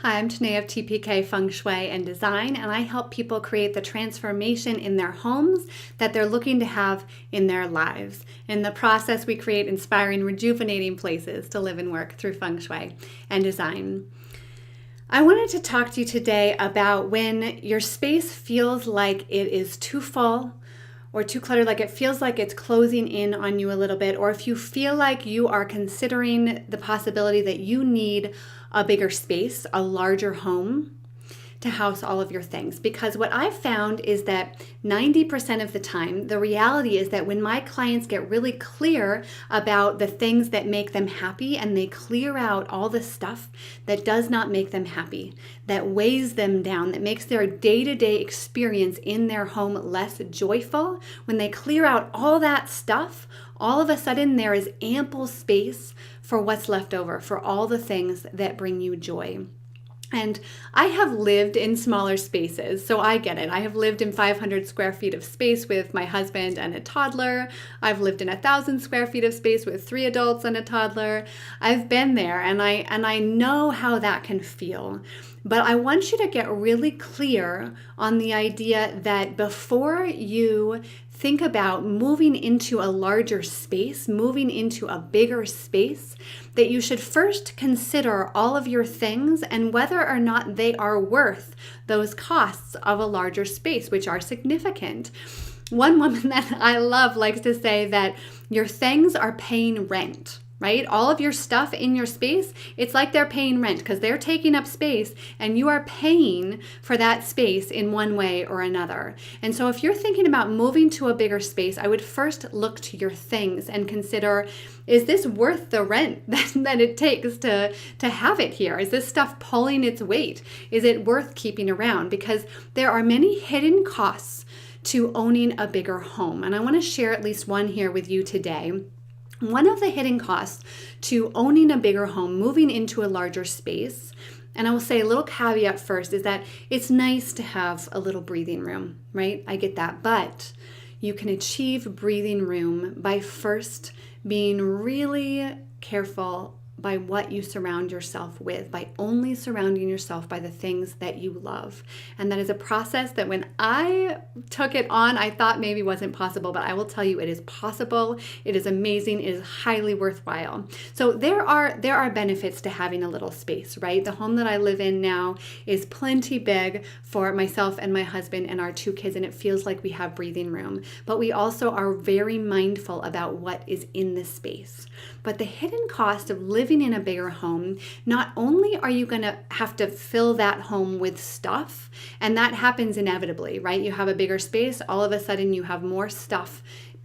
Hi, I'm Tanae of TPK Feng Shui and Design, and I help people create the transformation in their homes that they're looking to have in their lives. In the process, we create inspiring, rejuvenating places to live and work through Feng Shui and Design. I wanted to talk to you today about when your space feels like it is too full or too cluttered, like it feels like it's closing in on you a little bit, or if you feel like you are considering the possibility that you need a bigger space, a larger home to house all of your things. Because what I've found is that 90% of the time, the reality is that when my clients get really clear about the things that make them happy and they clear out all the stuff that does not make them happy, that weighs them down, that makes their day-to-day experience in their home less joyful, when they clear out all that stuff, all of a sudden there is ample space for what's left over, for all the things that bring you joy. And I have lived in smaller spaces, so I get it. I have lived in 500 square feet of space with my husband and a toddler. I've lived in 1,000 square feet of space with 3 adults and a toddler. I've been there, and I know how that can feel. But I want you to get really clear on the idea that before you think about moving into a larger space, moving into a bigger space, that you should first consider all of your things and whether or not they are worth those costs of a larger space, which are significant. One woman that I love likes to say that your things are paying rent. Right? All of your stuff in your space, it's like they're paying rent because they're taking up space and you are paying for that space in one way or another. And so if you're thinking about moving to a bigger space, I would first look to your things and consider, is this worth the rent that it takes to have it here? Is this stuff pulling its weight? Is it worth keeping around? Because there are many hidden costs to owning a bigger home. And I want to share at least one here with you today. One of the hidden costs to owning a bigger home, moving into a larger space, and I will say a little caveat first, is that it's nice to have a little breathing room, right? I get that. But you can achieve breathing room by first being really careful by what you surround yourself with, by only surrounding yourself by the things that you love. And that is a process that when I took it on, I thought maybe wasn't possible, but I will tell you it is possible. It is amazing. It is highly worthwhile. So there are benefits to having a little space, right? The home that I live in now is plenty big for myself and my husband and our 2 kids, and it feels like we have breathing room. But we also are very mindful about what is in this space. But the hidden cost of living in a bigger home, not only are you going to have to fill that home with stuff, and that happens inevitably, right? You have a bigger space, all of a sudden you have more stuff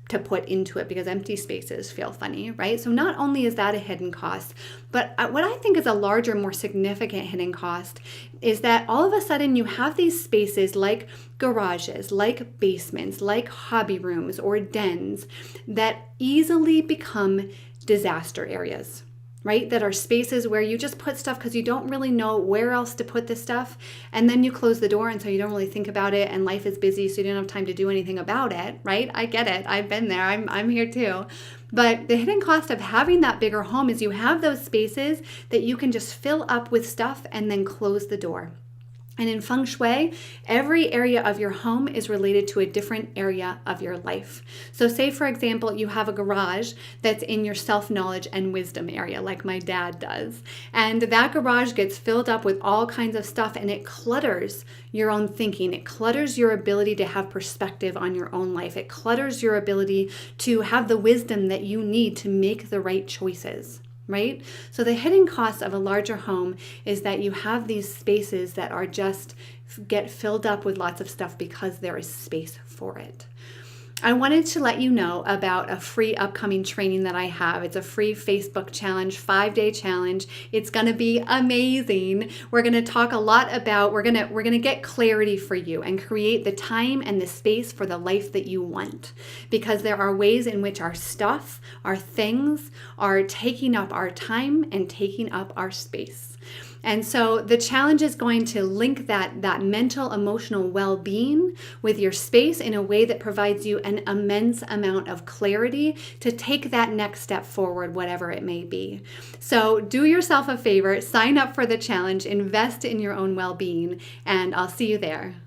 to put into it because empty spaces feel funny, right? So not only is that a hidden cost, but what I think is a larger, more significant hidden cost is that all of a sudden you have these spaces like garages, like basements, like hobby rooms or dens that easily become disaster areas, right? That are spaces where you just put stuff because you don't really know where else to put this stuff. And then you close the door and so you don't really think about it and life is busy so you don't have time to do anything about it, right? I get it. I've been there. I'm here too. But the hidden cost of having that bigger home is you have those spaces that you can just fill up with stuff and then close the door. And in Feng Shui, every area of your home is related to a different area of your life. So say, for example, you have a garage that's in your self-knowledge and wisdom area, like my dad does. And that garage gets filled up with all kinds of stuff and it clutters your own thinking. It clutters your ability to have perspective on your own life. It clutters your ability to have the wisdom that you need to make the right choices. Right? So the hidden cost of a larger home is that you have these spaces that are just get filled up with lots of stuff because there is space for it. I wanted to let you know about a free upcoming training that I have. It's a free Facebook challenge, 5-day challenge. It's going to be amazing. We're going to talk a lot about, we're going to get clarity for you and create the time and the space for the life that you want. Because there are ways in which our stuff, our things are taking up our time and taking up our space. And so the challenge is going to link that mental, emotional well-being with your space in a way that provides you an immense amount of clarity to take that next step forward, whatever it may be. So do yourself a favor, sign up for the challenge, invest in your own well-being, and I'll see you there.